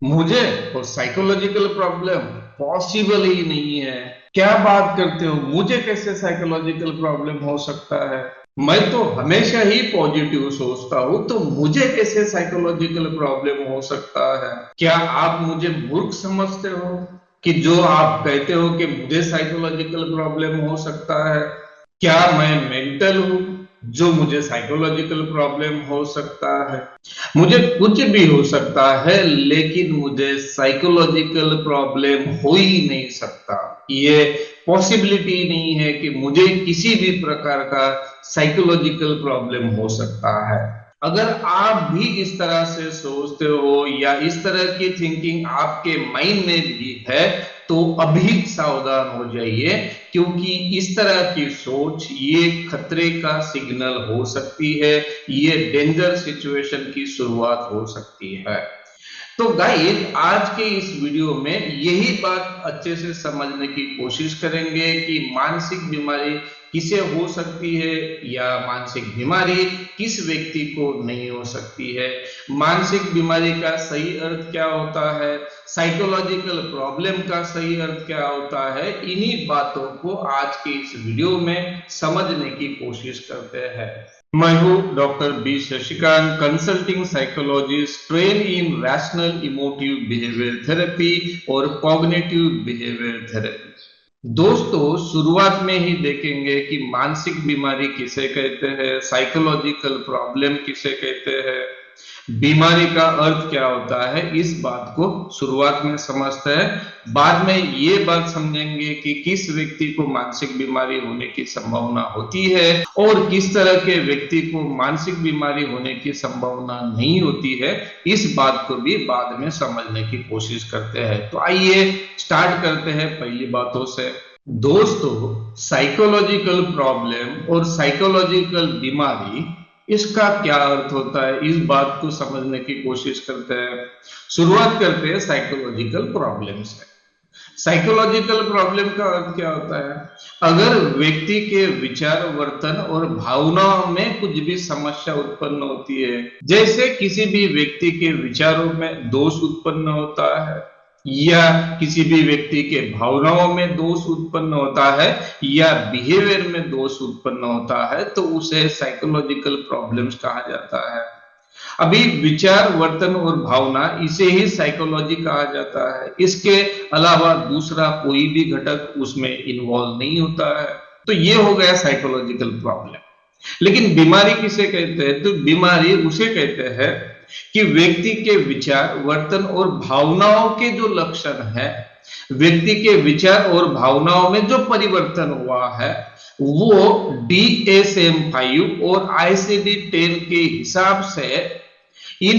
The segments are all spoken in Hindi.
मुझे और साइकोलॉजिकल प्रॉब्लम पॉसिबल ही नहीं है। क्या बात करते हो? मुझे कैसे साइकोलॉजिकल प्रॉब्लम हो सकता है? मैं तो हमेशा ही पॉजिटिव सोचता हूँ, तो मुझे कैसे साइकोलॉजिकल प्रॉब्लम हो सकता है? क्या आप मुझे मूर्ख समझते हो कि जो आप कहते हो कि मुझे साइकोलॉजिकल प्रॉब्लम हो सकता है? क्या मैं मेंटल हूँ जो मुझे साइकोलॉजिकल प्रॉब्लम हो सकता है? मुझे कुछ भी हो सकता है, लेकिन मुझे साइकोलॉजिकल प्रॉब्लम हो ही नहीं सकता। ये पॉसिबिलिटी नहीं है कि मुझे किसी भी प्रकार का साइकोलॉजिकल प्रॉब्लम हो सकता है। अगर आप भी इस तरह से सोचते हो या इस तरह की थिंकिंग आपके माइंड में भी है, तो अभी सावधान हो जाइए, क्योंकि इस तरह की सोच ये खतरे का सिग्नल हो सकती है। ये डेंजर सिचुएशन की शुरुआत हो सकती है। तो गाइस, आज के इस वीडियो में यही बात अच्छे से समझने की कोशिश करेंगे कि मानसिक बीमारी किसे हो सकती है या मानसिक बीमारी किस व्यक्ति को नहीं हो सकती है। मानसिक बीमारी का सही अर्थ क्या होता है, साइकोलॉजिकल प्रॉब्लम का सही अर्थ क्या होता है, इन्हीं बातों को आज के इस वीडियो में समझने की कोशिश करते हैं। मैं हूँ doctor B Shashikant, consulting psychologist, train in rational emotive behaviour therapy और कॉग्निटिव बिहेवियर थेरेपी। दोस्तों, शुरुआत में ही देखेंगे कि मानसिक बीमारी किसे कहते हैं, साइकोलॉजिकल प्रॉब्लम किसे कहते हैं, बीमारी का अर्थ क्या होता है। इस बात को शुरुआत में समझते हैं। बाद में ये बात समझेंगे कि किस व्यक्ति को मानसिक बीमारी होने की संभावना होती है और किस तरह के व्यक्ति को मानसिक बीमारी होने की संभावना नहीं होती है। इस बात को भी बाद में समझने की कोशिश करते हैं। तो आइए स्टार्ट करते हैं पहली बातों से। दोस्तों, साइकोलॉजिकल प्रॉब्लम और साइकोलॉजिकल बीमारी, इसका क्या अर्थ होता है, इस बात को समझने की कोशिश करते हैं। शुरुआत करते हैं साइकोलॉजिकल प्रॉब्लम से। साइकोलॉजिकल प्रॉब्लम का अर्थ क्या होता है? अगर व्यक्ति के विचार, वर्तन और भावनाओं में कुछ भी समस्या उत्पन्न होती है, जैसे किसी भी व्यक्ति के विचारों में दोष उत्पन्न होता है या किसी भी व्यक्ति के भावनाओं में दोष उत्पन्न होता है या बिहेवियर में दोष उत्पन्न होता है, तो उसे साइकोलॉजिकल प्रॉब्लम्स कहा जाता है। अभी विचार, वर्तन और भावना, इसे ही साइकोलॉजी कहा जाता है। इसके अलावा दूसरा कोई भी घटक उसमें इन्वॉल्व नहीं होता है। तो ये हो गया साइकोलॉजिकल प्रॉब्लम। लेकिन बीमारी किसे कहते हैं? तो बीमारी उसे कहते हैं कि व्यक्ति के विचार, वर्तन और भावनाओं के जो लक्षण है, व्यक्ति के विचार और भावनाओं में जो परिवर्तन हुआ है, वो DSM-5 और ICD-10 के हिसाब से इन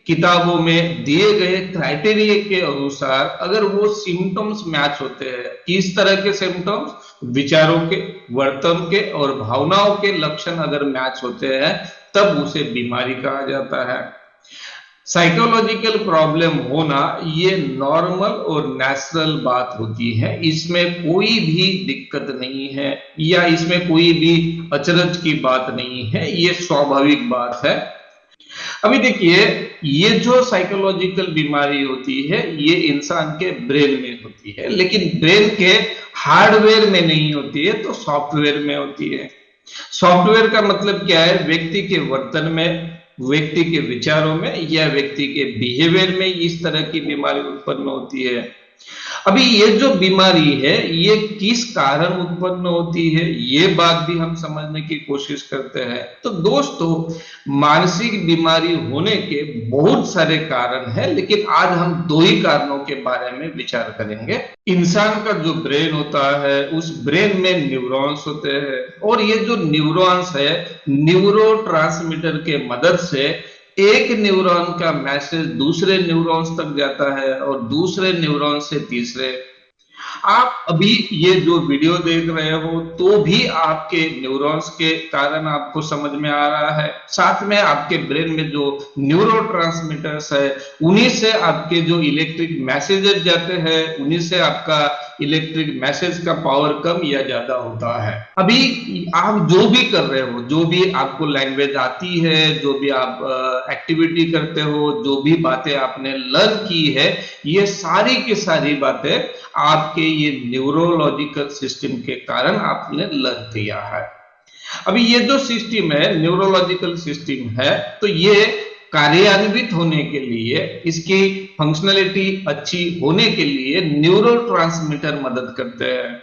किताबों में दिए गए क्राइटेरिया के अनुसार अगर वो सिम्टम्स मैच होते हैं, किस तरह के सिम्टम्स, विचारों के, वर्तन के और भावनाओं के लक्षण अगर मैच होते हैं, तब उसे बीमारी कहा जाता है। साइकोलॉजिकल प्रॉब्लम होना ये नॉर्मल और नेचुरल बात होती है। इसमें कोई भी दिक्कत नहीं है या इसमें कोई भी अचरज की बात नहीं है, ये स्वाभाविक बात है। अभी देखिए, ये जो साइकोलॉजिकल बीमारी होती है, ये इंसान के ब्रेन में होती है, लेकिन ब्रेन के हार्डवेयर में नहीं होती है, तो सॉफ्टवेयर में होती है। सॉफ्टवेयर का मतलब क्या है? व्यक्ति के वर्तन में, व्यक्ति के विचारों में या व्यक्ति के बिहेवियर में इस तरह की बीमारी उत्पन्न होती है। अभी ये जो बीमारी है, ये किस कारण उत्पन्न होती है, ये बात भी हम समझने की कोशिश करते हैं। तो दोस्तों, मानसिक बीमारी होने के बहुत सारे कारण हैं, लेकिन आज हम दो ही कारणों के बारे में विचार करेंगे। इंसान का जो ब्रेन होता है, उस ब्रेन में न्यूरॉन्स होते हैं और ये जो न्यूरॉन्स है, न्यूरोट्रांसमीटर के मदद से एक न्यूरॉन का मैसेज दूसरे न्यूरॉन्स तक जाता है और दूसरे न्यूरॉन से तीसरे। आप अभी ये जो वीडियो देख रहे हो, तो भी आपके न्यूरॉन्स के कारण आपको समझ में आ रहा है। साथ में आपके ब्रेन में जो न्यूरोट्रांसमीटर्स है, उन्हीं से आपके जो इलेक्ट्रिक मैसेजेस जाते हैं, उन्हीं से आपका इलेक्ट्रिक मैसेज का पावर कम या ज्यादा होता है। अभी आप जो भी कर रहे हो, जो भी आपको लैंग्वेज आती है, जो भी आप एक्टिविटी करते हो, जो भी बातें आपने लर्न की है, ये सारी की सारी बातें आपके ये न्यूरोलॉजिकल सिस्टम के कारण आपने लर्न किया है। अभी ये जो सिस्टम है, न्यूरोलॉजिकल सिस्टम है, तो ये कार्यान्वित होने के लिए, इसकी फंक्शनलिटी अच्छी होने के लिए न्यूरोट्रांसमीटर मदद करते हैं।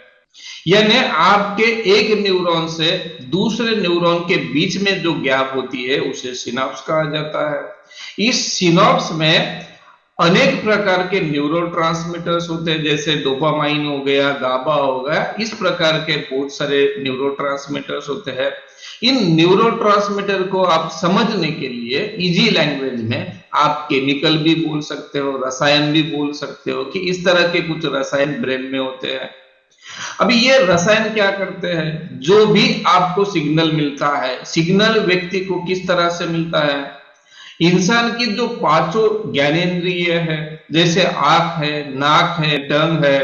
यानी आपके एक न्यूरॉन से दूसरे न्यूरॉन के बीच में जो गैप होती है उसे सिनैप्स कहा जाता है। इस सिनैप्स में अनेक प्रकार के न्यूरोट्रांसमीटर्स होते हैं, जैसे डोपामाइन हो गया, गाबा हो गया, इस प्रकार के बहुत सारे न्यूरोट्रांसमीटर्स होते हैं। इन न्यूरोट्रांसमीटर को आप समझने के लिए इजी लैंग्वेज में आप केमिकल भी बोल सकते हो, रसायन भी बोल सकते हो कि इस तरह के कुछ रसायन ब्रेन में होते हैं। अभी ये रसायन क्या करते हैं, जो भी आपको सिग्नल मिलता है, सिग्नल व्यक्ति को किस तरह से मिलता है, इंसान की जो पांचों ज्ञानेंद्रिय है, जैसे आंख है, नाक है, टंग है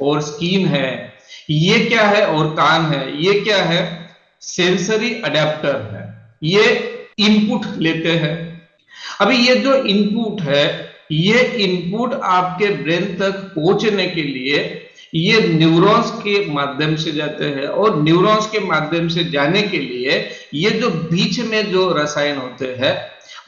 और स्किन है, ये क्या है, और कान है, ये क्या है, सेंसरी अडेप्टर है, ये इनपुट लेते हैं। अभी ये जो इनपुट है, ये इनपुट आपके ब्रेन तक पहुंचने के लिए ये न्यूरॉन्स के माध्यम से जाते हैं, और न्यूरॉन्स के माध्यम से जाने के लिए ये जो बीच में जो रसायन होते हैं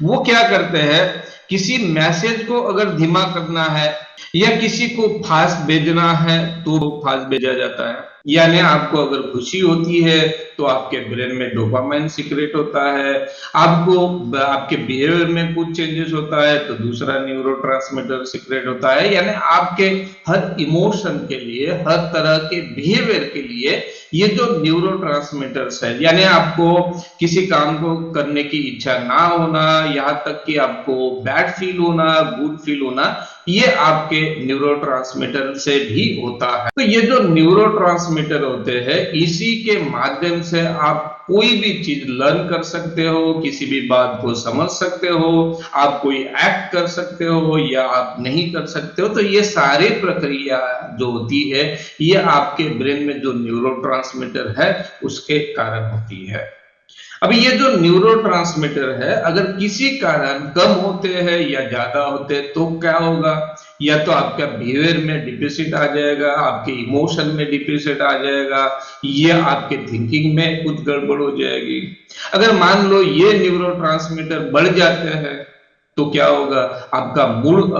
वो क्या करते हैं, किसी मैसेज को अगर धीमा करना है या किसी को फास्ट भेजना है तो फास्ट भेजा जाता है। यानी आपको अगर खुशी होती है तो आपके ब्रेन में डोपामाइन सीक्रेट होता है, आपको आपके बिहेवियर में कुछ चेंजेस होता है तो दूसरा न्यूरोट्रांसमीटर सीक्रेट होता है। यानी आपके हर इमोशन के लिए, हर तरह के बिहेवियर के लिए ये जो न्यूरोट्रांसमीटर्स है, यानी आपको किसी काम को करने की इच्छा ना होना, यहाँ तक कि आपको बैड फील होना, गुड फील होना, ये आपके न्यूरोट्रांसमीटर से भी होता है। तो ये जो न्यूरोट्रांसमीटर होते हैं, इसी के माध्यम से आप कोई भी चीज लर्न कर सकते हो, किसी भी बात को समझ सकते हो, आप कोई एक्ट कर सकते हो या आप नहीं कर सकते हो। तो ये सारी प्रक्रिया जो होती है ये आपके ब्रेन में जो न्यूरोट्रांसमीटर है उसके कारण होती है। अभी ये जो न्यूरोट्रांसमीटर है अगर किसी कारण कम होते हैं या ज्यादा होते हैं तो क्या होगा, या तो आपका बिहेवियर में डिफिसिट आ जाएगा, आपके इमोशन में डिफिसिट आ जाएगा, या आपके थिंकिंग में कुछ गड़बड़ हो जाएगी। अगर मान लो ये न्यूरोट्रांसमीटर बढ़ जाते हैं तो क्या होगा, आपका मूड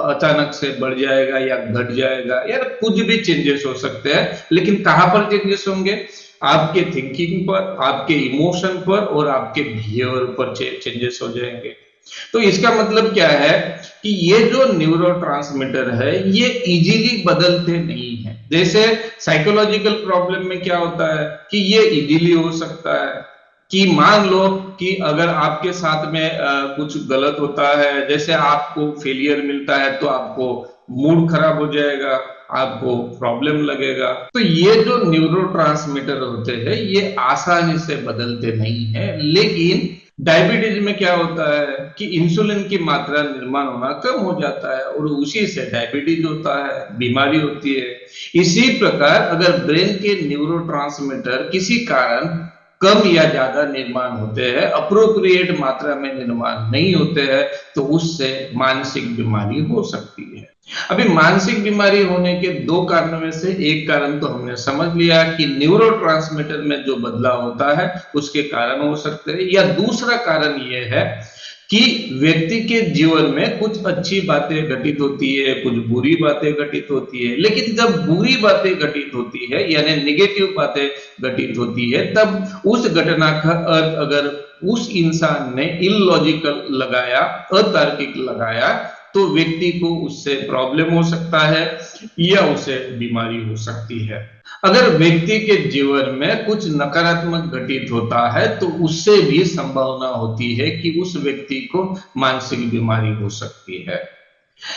अचानक से बढ़ जाएगा या घट जाएगा, या कुछ भी चेंजेस हो सकते हैं। लेकिन कहां पर चेंजेस होंगे, आपके थिंकिंग पर, आपके इमोशन पर और आपके बिहेवियर पर चेंजेस हो जाएंगे। तो इसका मतलब क्या है कि ये जो न्यूरोट्रांसमीटर है ये इजीली बदलते नहीं है। जैसे साइकोलॉजिकल प्रॉब्लम में क्या होता है कि ये इजीली हो सकता है कि मान लो कि अगर आपके साथ में कुछ गलत होता है, जैसे आपको फेलियर मिलता है तो आपको मूड खराब हो जाएगा, आपको प्रॉब्लम लगेगा। तो ये जो न्यूरोट्रांसमीटर होते हैं ये आसानी से बदलते नहीं है। लेकिन डायबिटीज में क्या होता है कि इंसुलिन की मात्रा निर्माण होना कम हो जाता है और उसी से डायबिटीज होता है, बीमारी होती है। इसी प्रकार अगर ब्रेन के न्यूरोट्रांसमीटर किसी कारण कम या ज्यादा निर्माण होते हैं, अप्रोप्रिएट मात्रा में निर्माण नहीं होते हैं, तो उससे मानसिक बीमारी हो सकती है। अभी मानसिक बीमारी होने के दो कारणों में से एक कारण तो हमने समझ लिया कि न्यूरोट्रांसमीटर में जो बदलाव होता है उसके कारण हो सकते हैं, या दूसरा कारण यह है कि व्यक्ति के जीवन में कुछ अच्छी बातें घटित होती है, कुछ बुरी बातें घटित होती है। लेकिन जब बुरी बातें घटित होती है यानी नेगेटिव बातें घटित होती है, तब उस घटना का अर्थ अगर उस इंसान ने इलॉजिकल लगाया, अतार्किक लगाया, तो व्यक्ति को उससे प्रॉब्लम हो सकता है या उसे बीमारी हो सकती है। अगर व्यक्ति के जीवन में कुछ नकारात्मक घटित होता है तो उससे भी संभावना होती है कि उस व्यक्ति को मानसिक बीमारी हो सकती है।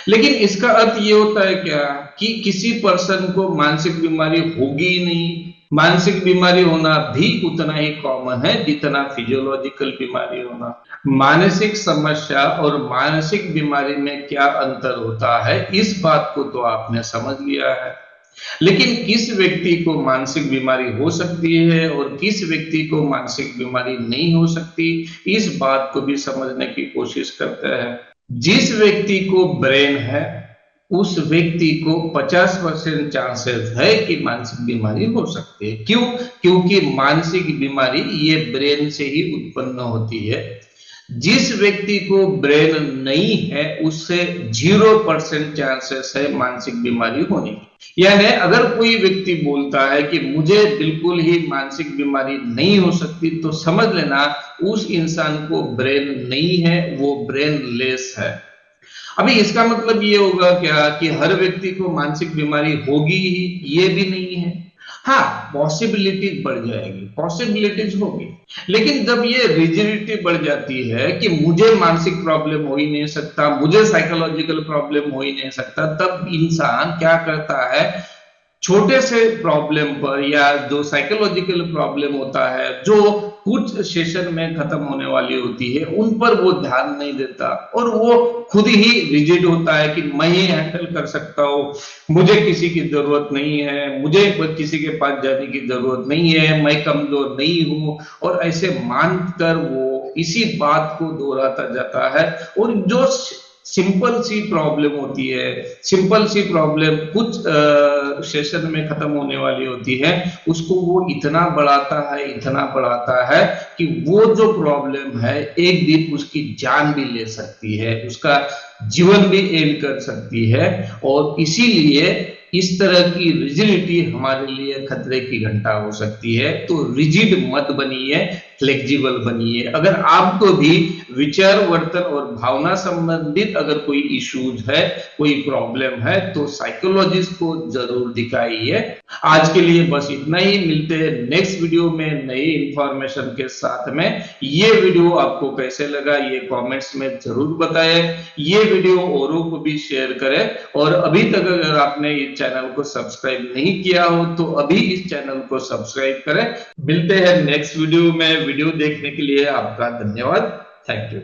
लेकिन इसका अर्थ ये होता है क्या कि किसी पर्सन को मानसिक बीमारी होगी ही नहीं। मानसिक बीमारी होना भी उतना ही कॉमन है जितना फिजियोलॉजिकल बीमारी होना। मानसिक समस्या और मानसिक बीमारी में क्या अंतर होता है, इस बात को तो आपने समझ लिया है। लेकिन किस व्यक्ति को मानसिक बीमारी हो सकती है और किस व्यक्ति को मानसिक बीमारी नहीं हो सकती, इस बात को भी समझने की कोशिश करते हैं। जिस व्यक्ति को ब्रेन है, उस व्यक्ति को 50% चांसेस है कि मानसिक बीमारी हो सकती है। क्यों? क्योंकि मानसिक बीमारी ये ब्रेन से ही उत्पन्न होती है। जिस व्यक्ति को ब्रेन नहीं है, उससे 0% चांसेस है मानसिक बीमारी होने की। यानी अगर कोई व्यक्ति बोलता है कि मुझे बिल्कुल ही मानसिक बीमारी नहीं हो सकती, तो समझ लेना उस इंसान को ब्रेन नहीं है, वो ब्रेन लेस है। अभी इसका मतलब ये होगा क्या कि हर व्यक्ति को मानसिक बीमारी होगी ही? ये भी नहीं है। हाँ, पॉसिबिलिटीज बढ़ जाएगी, पॉसिबिलिटीज होगी, लेकिन जब ये रिजिडिटी बढ़ जाती है कि मुझे मानसिक प्रॉब्लम हो ही नहीं सकता, मुझे साइकोलॉजिकल प्रॉब्लम हो ही नहीं सकता, तब इंसान क्या करता है, छोटे से प्रॉब्लम पर या जो साइकोलॉजिकल प्रॉब्लम होता है, जो कुछ सेशन में खत्म होने वाली होती है, उन पर वो ध्यान नहीं देता और वो खुद ही रिजिड होता है कि मैं ही हैंडल कर सकता हूँ, मुझे किसी की जरूरत नहीं है, मुझे किसी के पास जाने की जरूरत नहीं है, मैं कमजोर नहीं हूँ, और ऐसे मानकर वो इसी बात को दोहराता जाता है। और जो सिंपल सी प्रॉब्लम होती है, सिंपल सी प्रॉब्लम कुछ सेशन में खत्म होने वाली होती है, उसको वो इतना बढ़ाता है, इतना बढ़ाता है कि वो जो प्रॉब्लम है एक दिन उसकी जान भी ले सकती है, उसका जीवन भी एंड कर सकती है। और इसीलिए इस तरह की रिजिडिटी हमारे लिए खतरे की घंटा हो सकती है। तो रिजिड मत बनिए, फ्लेक्सिबल बनिए। अगर आपको भी विचार, वर्तन और भावना संबंधित अगर कोई इश्यूज है, कोई प्रॉब्लम है, तो साइकोलॉजिस्ट को जरूर दिखाइए। आज के लिए बस इतना ही, मिलते हैं नेक्स्ट वीडियो में नई इंफॉर्मेशन के साथ में। ये वीडियो आपको कैसे लगा ये कमेंट्स में जरूर बताएं, ये वीडियो औरों को भी शेयर करें, और अभी तक अगर आपने इस चैनल को सब्सक्राइब नहीं किया हो तो अभी इस चैनल को सब्सक्राइब करें। मिलते हैं नेक्स्ट वीडियो में। वीडियो देखने के लिए आपका धन्यवाद। Thank you.